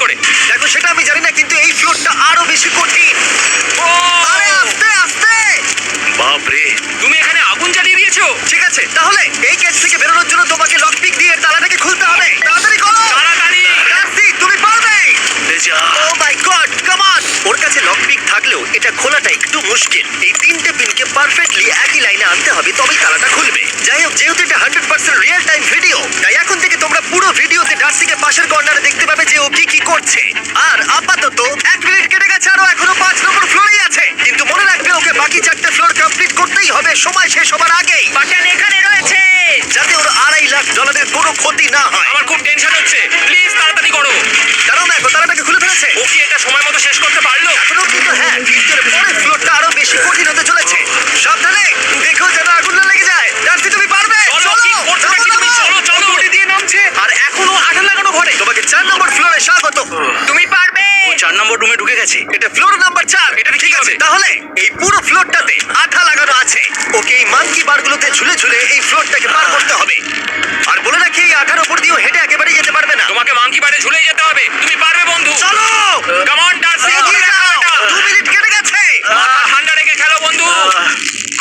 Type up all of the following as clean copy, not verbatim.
করে? দেখো সেটা আমি জানি না, কিন্তু এই ফ্লোরটা আরো বেশি কঠিন। ও আরে আস্তে আস্তে। বাপরে, তুমি এখানে আগুন জ্বালিয়ে দিয়েছো। ঠিক আছে, তাহলে এই গেট থেকে বেরোনোর জন্য তোমাকে লকপিক দিয়ে তালাটাকে খুলতে হবে। তাড়াতাড়ি করো। তাড়াতাড়ি। ডার্সি, তুমি পারবে। যা। ও মাই গড, কাম অন! ওর কাছে লকপিক থাকলেও এটা খোলাটা একটু মুশকিল। এই তিনটে পিনকে পারফেক্টলি একই লাইনে আনতে হবে, তবেই তালাটা খুলবে। যাই হোক, যেহেতু এটা 100% রিয়েল টাইম ভিডিও, তাই এখন থেকে তোমরা পুরো ভিডিওতে ডার্সিকে পাশের কর্নারে দেখতে পাবে যে ও কি কি করছে। আর আপাতত 1 মিনিট কেটে গেছে, আরো এখনো 5 নম্বর ফ্লোরেই আছে। কিন্তু মনে রাখবে, ওকে বাকি 4টে ফ্লোর কমপ্লিট করতেই হবে সময় শেষ হবার আগেই, বাটন এখানে রয়েছে। যাতে ওর $2.5 লাখ কোনো ক্ষতি না হয়। আমার খুব টেনশন হচ্ছে, প্লিজ তাড়াতাড়ি করো। কারণ দেখো, তালাটাকে খুলে ফেলেছে। ও কি এটা সময় মতো শেষ করতে পারলো? এখনো কিন্তু হ্যাঁ, কিন্তু এর পরের ফ্লোরটা আরো বেশি কঠিন হতে চলেছে। সাবধানে, দেখো যেন আগুন না লেগে যায়। ডার্সি, তুমি পারবে। চলো, কি করছো নাকি তুমি? চলো চলো। দড়ি দিয়ে নামছে আর এখনো আঠা লাগানো ঘরে। তোমাকে 4 নম্বর ফ্লোরে স্বাগত। তুমি পারবে। ও 4 নম্বর রুমে ঢুকে গেছে। এটা ফ্লোর নাম্বার 4। এটাতে ঠিক কি আছে, হবে? তাহলে এই পুরো ফ্লোরটাতে আঠা লাগানো আছে। ওকে এই মাঙ্কি বারগুলোতে ঝুলে ঝুলে এই ফ্লোরটাকে পার করতে হবে। আর বলে রাখি, এই আঠার উপর দিয়েও হেঁটে একেবারে যেতে পারবে না। তোমাকে মাংকি বারে ঝুলে যেতে হবে। তুমি পারবে বন্ধু। চলো, কাম অন ডার্সি, এগিয়ে যাও। 2 মিনিট কেটে গেছে। মাথা ঠান্ডা রেখে খেলো বন্ধু।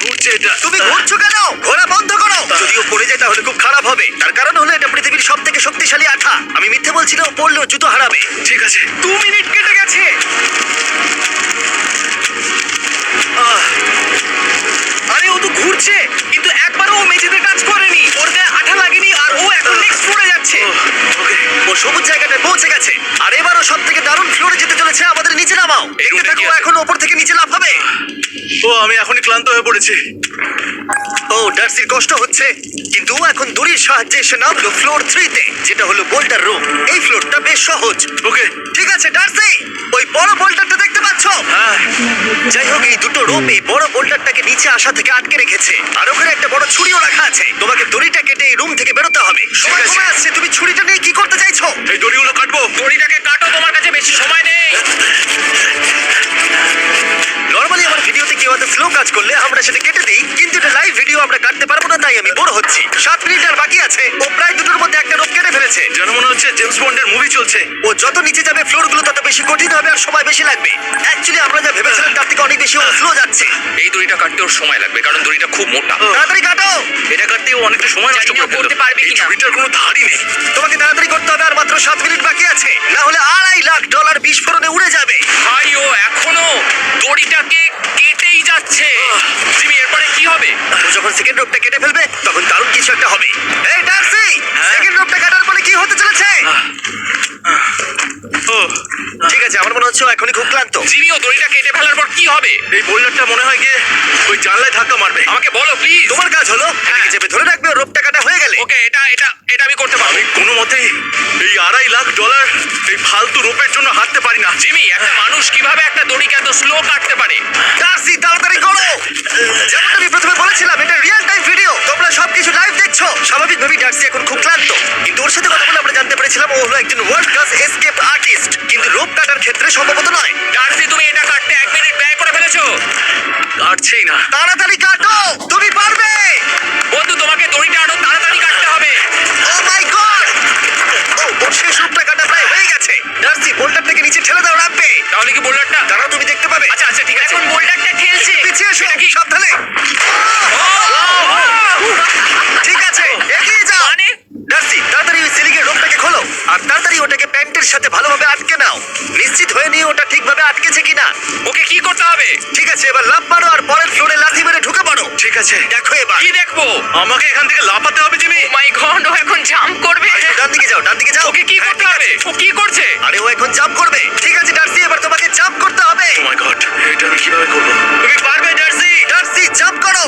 ঘুরছে এটা। তুমি ঘুরছো কেন? ঘোরা বন্ধ করো। যদিও পড়ে যায় তাহলে খুব খারাপ হবে। তার কারণ হলো এটা পৃথিবীর সবথেকে শক্তিশালী আঠা। আমি মিথ্যে বলছি না, ও পড়লেও জুতো হারাবে। ঠিক আছে। 2 মিনিট কেটে গেছে। আরে ও তো ঘুরছে, কিন্তু একবারও ও মেঝেতে টাচ করেনি। ওর গায়ে আঠা লাগেনি আর ও এখন নেক্সট ফ্লোরে যাচ্ছে। ওকে। ও সবুজ জায়গাটায় পৌঁছে গেছে। আর এবারও সব থেকে দারুণ ফ্লোরে যেতে চলেছে। আমাদের নিচে নামাও। এই দেখতে room-টা থাকো, কি ও আছে? এখন ওপর থেকে নিচে লাফাবে। ও আমি এখনই ক্লান্ত হয়ে পড়েছি। ও ডার্সির কষ্ট হচ্ছে, কিন্তু ও এখন দড়ির সাহায্যে এসে নামলো ফ্লোর 3-তে, যেটা হলো বোল্টার রুম। এই ফ্লোরটা বেশ সহজ। ওকে। ঠিক আছে ডার্সি, ওই বড় বোল্টারটা দেখতে পাচ্ছো? হ্যাঁ। যাই হোক, এই দুটো রোপ এই বড় বোল্টারটাকে নিচে আসা থেকে আটকে রেখেছে। আর ওখানে একটা বড় ছুরিও রাখা আছে। তোমাকে দড়িটা কেটে এই রুম থেকে বেরোতে হবে। সময় আছে। কমে আসছে, তুমি ছুরিটা নিয়ে কি করতে চাইছো? এই দড়িগুলো কাটবো। দড়িটাকে কাটো, তোমার কাছে বেশি সময় নেই। নরমালি আমার ভিডিওতে কেউ এত স্লো কাজ করলে আমরা সেটা কেটে দিই, কিন্তু এটা লাইভ ভিডিও, আমরা কাটতে পারবো না, তাই আমি বোর হচ্ছি। 7 মিনিট আর বাকি আছে। ও প্রায় দুটোর মধ্যে একটা রোপ কেটে ফেলেছে। যেন মনে হচ্ছে জেমস বন্ডের মুভি চলছে। ও যত নিচে যাবে ফ্লোরগুলো তত বেশি কঠিন হবে আর সময় বেশি লাগবে। অ্যাকচুয়ালি আমরা যা ভেবেছিলাম তার থেকে অনেক বেশি স্লো যাচ্ছে। এই দড়িটা কাটতে ওর সময় লাগবে, কারণ দড়িটা খুব মোটা। তাড়াতাড়ি কাটো। এটা কাটতে ও অনেকটা সময় নষ্ট জানি না করে ফেললো। করতে পারবে এই কিনা। ছুরিটার কোনো ধারই নেই। তোমাকে তাড়াতাড়ি করতে হবে, আর মাত্র 7 মিনিট বাকি আছে, না হলে $2.5 লাখ বিস্ফোরণে উড়ে যাবে। ভাই ও এখনো দড়িটাকে কেটেই যাচ্ছে। জিমি, এরপরে কি হবে? ও যখন সেকেন্ড রোপটা কেটে ফেলবে তখন দারুণ কিছু একটা হবে। এই ডার্সি, হ্যাঁ? সেকেন্ড রোপটা কাটার পরে কি হতে চলেছে? ও ঠিক আছে, আমার মনে হচ্ছে ও এখনই খুব ক্লান্ত। জিমি, ও দড়িটা কেটে ফেলার পর কি হবে? এই বোল্ডারটা মনে হয় গিয়ে ওই জানলায় ধাক্কা মারবে। আমাকে বলো প্লিজ। তোমার কাজ হলো এটাকে চেপে ধরে রাখবে, ও রোপটা কাটা হয়ে গেলে। ওকে, এটা এটা এটা আমি করতে পারবো। আমি কোনো মতেই এই $2.5 লাখ এই ফালতু রূপের জন্য হারতে পারি না। জিমি, একটা মানুষ কিভাবে একটা দড়িকে এত স্লো কাটতে পারে? ডার্সি, তাড়াতাড়ি করো। যেমন আমি প্রথমে বলেছিলাম, এটা রিয়েল টাইম ভিডিও, তোমরা সবকিছু লাইভ দেখছো। স্বাভাবিকভাবেই ডার্সি এখন খুব ক্লান্ত, কিন্তু ওর সাথে কথা বলে আমরা জানতে পেরেছিলাম ও হলো একজন ওয়ার্ল্ড ক্লাস এসকেপ আর্টিস্ট, কিন্তু রোপ কাটার ক্ষেত্রে সম্ভবত নয়। ডার্সি, তুমি এটা কাটতে 1 মিনিট ব্যয় করে ফেলেছো। কাটছেই না। তাড়াতাড়ি কাটো, তুমি পারবে। বন্ধু, তোমাকে দড়িটা আরো তাড়াতাড়ি কাটতে হবে। ও মাই গড! ওর শেষ রূপটা কাটা প্রায় হয়ে গেছে। ডার্সি, বোল্ডারটাকে নিচে ঠেলে দাও, রাখবে। তাহলে কি বোল্ডারটা? দাঁড়াও, তুমি দেখতে পাবে। আচ্ছা আচ্ছা, ঠিক আছে। এখন বোল্ডারটা খেলছে। পিছিয়ে এসো, এটা কি? সাবধানে। ঠিক আছে, এগিয়ে যাও। মানে? ডার্সি, তাড়াতাড়ি ওই সিলিংয়ের রোপটাকে খোলো আর তাড়াতাড়ি ওটাকে প্যান্টের সাথে ভালোভাবে আটকে নাও। নিশ্চিত হয়ে নিয়ে ওটা ঠিকভাবে আটকেছে কিনা। ওকে কি করতে হবে? ঠিক আছে, এবার লাফ মারো আর পরের ফ্লোরে লাথি মেরে ঢুকে পড়ো। ঠিক আছে। দেখো এবার। কি দেখবো? আমাকে এখান থেকে লাফাতে হবে জিমি। ও মাই গড, ও এখন জাম্প করবে। ডান দিকে যাও, ডান দিকে যাও। ওকে কি হ্যাঁ, করতে ঠিক হবে? আছে। ও কি করছে? আরে ও এখন জাম্প করবে। ঠিক আছে ডার্সি, এবার তোমাকে জাম্প করতে হবে। ও মাই গড, এটা আমি কিভাবে করবো? তুমি পারবে ডার্সি। ডার্সি, জাম্প করো।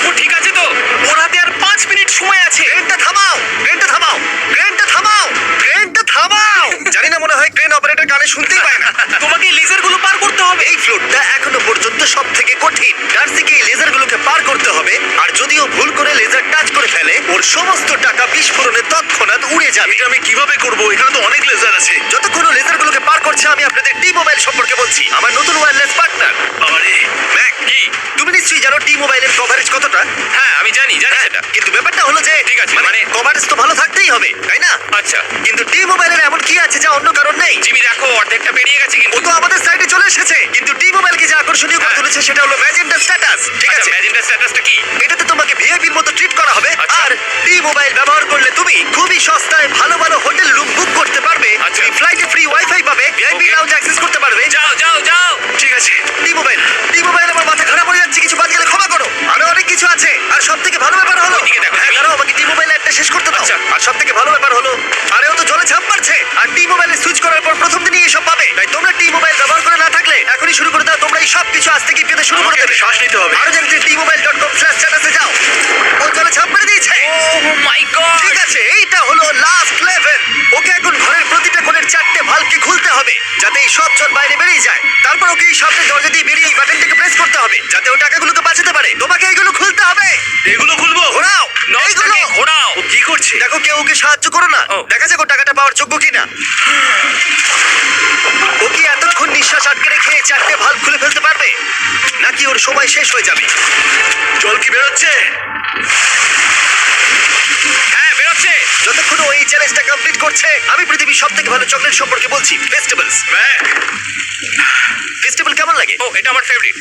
ও ঠিক আছে তো? ওর হাতে আর 5 মিনিট সময় আছে। ক্রেনটা থামাও, ক্রেনটা থামাও, ক্রেনটা থামাও, ক্রেনটা থামাও। জানি না, মনে হয় ক্রেন অপারেটর কানে শুনতেই পায় না। তোমাকে লেজারগুলো পার করতে হবে। এই ফ্লোরটা এখনো পর্যন্ত সব থেকে কঠিন। ডার্সিকে এই লেজারগুলোকে পার করতে হবে, আর যদিও ভুল করে লেজার টাচ করে ফেলে ওর সমস্ত টাকা বিস্ফোরণে তৎক্ষণাৎ উড়ে যাবে। এটা আমি কিভাবে করবো? এখানে তো অনেক লেজার আছে। যতক্ষণ ও লেজারগুলোকে পার করছে করছে আমি আপনাদের টি-মোবাইল সম্পর্কে বলছি, আমার নতুন ওয়্যারলেস পার্টনার। আরে ম্যাক, কি? তুমি নিশ্চয়ই জানো টি-মোবাইলের কভারেজ কতটা? হ্যাঁ আমি জানি সেটা। কিন্তু ব্যাপারটা হলো যে ঠিক আছে, মানে মানে- কভারেজ তো ভালো থাকতেই হবে, তাই না? আচ্ছা কিন্তু টি-মোবাইলের এমন কি আছে যা অন্য কারণ নেই? জিমি দেখো অর্ধেকটা পেরিয়ে গেছে ও কিন্তু। তো আমাদের সাইডে চলে এসেছে, কিন্তু টি-মোবাইলকে যে আকর্ষণীয় করে হ্যাঁ। তুলেছে সেটা হলো ম্যাজেন্টা স্ট্যাটাস। ঠিক আছে, ম্যাজেন্টা স্ট্যাটাসটা কি? এটাতে তোমাকে ভিআইপির মতো ট্রিট করা হবে। আচ্ছা। আর টি-মোবাইল ব্যবহার করলে তুমি খুবই সস্তায় ভালো ভালো হোটেল রুম বুক করতে পারবে। আচ্ছা। তুমি ফ্লাইটে ফ্রি ওয়াইফাই পাবে, ভিআইপি Okay. লাউঞ্জ অ্যাক্সেস করতে পারবে। যাও ঠিক আছে, টি-মোবাইল আমার মাথা খারাপ হয়ে যাচ্ছে, কিছু বাদ গেলে ক্ষমা করো। আরো অনেক কিছু আছে, আর সব থেকে ভালো ব্যাপার হলো, ওইদিকে দেখো, হ্যাঁ তুমি। দাঁড়াও, আমাকে টি-মোবাইল একটা শেষ করতে দাও। আচ্ছা। আর সব থেকে ভালো ব্যাপার হলো, আরে ও তো জলে ঝাঁপ মারছে, আর টি-মোবাইলে সুইচ করার পর প্রথম দিনই এসব পাবে। তাই তোমরা টি-মোবাইল ব্যবহার করে না থাকলে এখনই শুরু করে দাও, তোমরা এই সব কিছু আজ থেকে পেতে শুরু করে আমাকে দেবে। একটু শ্বাস নিতে হবে। আরো জানতে tmobile.com/status এ যাও। ও জলে ঝাঁপ মেরে দিয়েছে। ও মাই গড। ঠিক আছে, এইটা হলো লাস্ট লেভেল। ওকে এখন ঘরের প্রতিটা কোণের 4টে ভালভকে খুলতে হবে যাতে এই সব জল বাইরে বেরিয়ে যায়। তারপর ওকে এই সামনে দরজা দিয়ে বেরিয়ে এই বাটনটাকে প্রেস করতে হবে যাতে ও টাকাগুলোকে বাঁচাতে পারে। তোমাকে এইগুলো খুলতে হবে। এগুলো খুলবো? ঘোরাও এইগুলো। নটটাকে ঘোরাও। ও কি করছে? দেখো কেউ ওকে সাহায্য করো না, ও। দেখা যাক ও টাকাটা পাওয়ার যোগ্য কিনা। ও কি এতক্ষণ নিঃশ্বাস আটকে রেখে 4টে ভালভ খুলে ফেলতে পারবে, নাকি ওর সময় শেষ হয়ে যাবে? জল কি বেরোচ্ছে? হ্যাঁ বেরোচ্ছে। যতক্ষণ ও এই চ্যালেঞ্জটা কমপ্লিট করছে, আমি পৃথিবীর সবথেকে ভালো চকলেট সম্পর্কে বলছি, ফেস্টিভ্যালস। ম্যাক, ফেস্টিভ্যাল কেমন লাগে? ও এটা আমার ফেভারিট।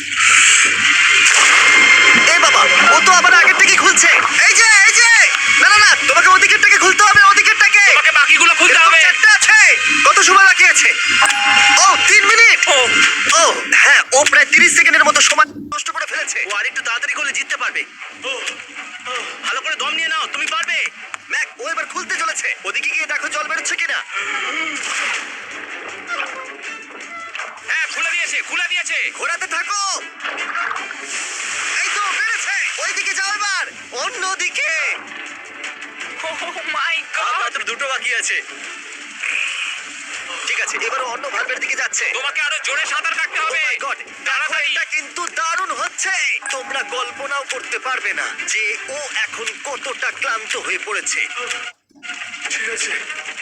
এ বাবা, ও তো আবার আগের থেকে খুলছে। এই যে না না না, তোমাকে ওদিকেরটাকে খুলতে হবে, ওদিকেরটাকে। তোমাকে বাকিগুলো খুলতে এরকম হবে। 4টে আছে। কত সময় বাকি আছে? ও 3 মিনিট। ও ও হ্যাঁ, ও প্রায় 30 সেকেন্ডের মতো সময় নষ্ট করে ফেলেছে। ও আরেকটু তাড়াতাড়ি করলে জিততে পারবে। ভালো করে দম নিয়ে নাও, তুমি পারবে। ম্যাক, ও এবার খুলতে চলেছে। ওদিকে গিয়ে দেখো জল বেরোচ্ছে কিনা। হ্যাঁ খুলে দিয়েছে। ঘোরাতে থাকো। এই তো বেড়েছে। ওইদিকে যাও এবার, অন্যদিকে। ও মাই আর গড। মাত্র 2টো বাকি আছে। ঠিক আছে, এবার ও অন্য ভালভের দিকে যাচ্ছে। তোমাকে আরো জোরে সাঁতার কাটতে Oh হবে। my God, তাড়াতাড়ি। এটা কিন্তু দারুণ হচ্ছে। তোমরা কল্পনাও করতে পারবে না যে ও এখন কতটা ক্লান্ত হয়ে পড়েছে।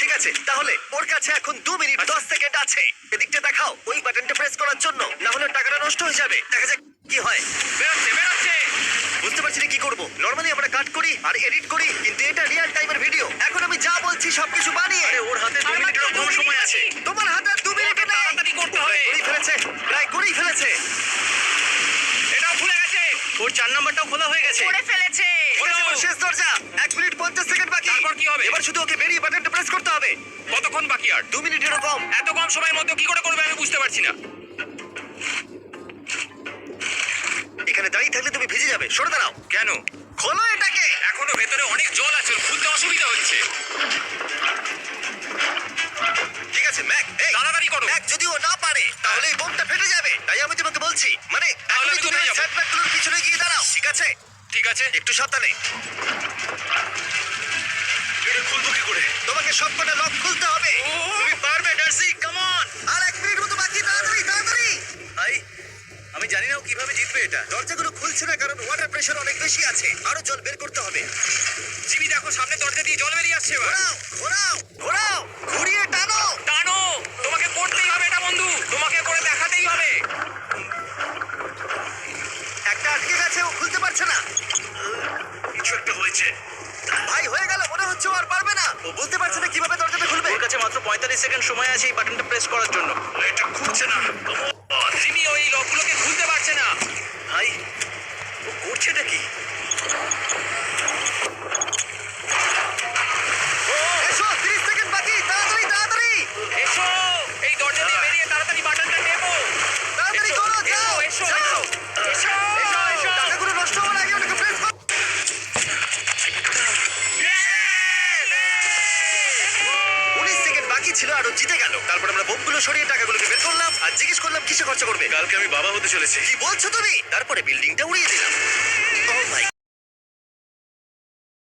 ঠিক আছে, তাহলে ওর কাছে এখন 2 মিনিট 10 সেকেন্ড আছে। এদিকটা দেখাও, ওই বাটনটা প্রেস করার জন্য, না হলে টাকাটা নষ্ট হয়ে যাবে। দেখা যাক কি হয়। বেরোচ্ছে। বুঝতে পারছি না কি করব। নরমালি আমরা কাট করি আর এডিট করি, কিন্তু এটা রিয়েল টাইমের ভিডিও। এখন আমি যা বলছি সবকিছু বানিয়ে। আরে ওর হাতে 2 মিনিটেরও কম সময় আছে। তোমার হাতে আর 2 মিনিট নেই। তাড়াতাড়ি করতে হবে। প্রায় করেই ফেলেছে। এটাও খুলে গেছে। ওর 4 নাম্বারটাও খোলা হয়ে গেছে। করে ফেলেছে। ঠিক আছে, এবার শেষ দরজা। 1 মিনিট 50 সেকেন্ড বাকি। তারপর কি হবে? এবার শুধু ওকে বেরিয়ে বাটনটা প্রেস করতে হবে। কতক্ষণ বাকি আর? 2 মিনিটেরও কম। এত কম সময়ের মধ্যে কি করে করবে আমি বুঝতে পারছি না। এখানে দাঁড়িয়ে থাকলে তুমি ভিজে যাবে, সরে দাঁড়াও। কেন? খোলো এটাকে। এখনো ভেতরে অনেক জল আছে, খুলতে অসুবিধা হচ্ছে। ঠিক আছে ম্যাক, এই তাড়াতাড়ি করো। ম্যাক, যদি ও না পারে তাহলে এই বোমটা ফেটে যাবে। তাই আমি তোমাকে বলছি, মানে তাহলে এখনই আমি তুমি কোথায় যাবো? সেটব্যাকগুলোর পিছনে গিয়ে দাঁড়াও। ঠিক আছে, ঠিক আছে। একটু সাবধানে। এটা খুলবো কি করে? তোমাকে সবকটা লক খুলতে হবে। ও। তুমি পারবে ডার্সি, কাম অন। আর 1 মিনিট মতো বাকি, তাড়াতাড়ি। ভাই, আমি জানি না ও কিভাবে জিতবে এটা। দরজাগুলো খুলছে না কারণ ওয়াটার প্রেশার অনেক বেশি আছে। আরো জল বের করতে হবে। জিমি দেখো সামনে দরজা দিয়ে জল বেরিয়ে আসছে এবার। ঘোরাও, ঘুরিয়ে টানো। টানো। তোমাকে করতেই হবে এটা বন্ধু, তোমাকে করে দেখাতেই হবে। একটা আটকে গেছে, ও খুলতে পারছে না। কিছু একটা হয়েছে। ভাই, হয়ে গেল, মনে হচ্ছে ও আর পারবে না। ও বলতে পারছে না কিভাবে দরজাটা খুলবে। ওর কাছে মাত্র 45 সেকেন্ড সময় আছে এই বাটনটা প্রেস করার জন্য। এটা খুলছে না। জিমি ওই লকগুলোকে খুলতে পারছে না। ভাই, ও করছেটা কি? এসো, 30 সেকেন্ড বাকি, তাড়াতাড়ি। এসো, এই দরজা দিয়ে বেরিয়ে তাড়াতাড়ি বাটনটা টেপো। তাড়াতাড়ি এসো, করো, যাও। এসো, যাও। এসো, এসো, এসো। টাকাগুলো নষ্ট হওয়ার আগে ওটাকে প্রেস করো। 19 সেকেন্ড বাকি ছিল আর ও জিতে গেল। তারপর আমরা বোমগুলো সরিয়ে টাকাগুলোকে বের করলাম আর জিজ্ঞেস করলাম কিসে খরচা করবে। কালকে আমি বাবা হতে চলেছি। কি বলছো তুমি? তারপরে বিল্ডিংটা উড়িয়ে দিলাম।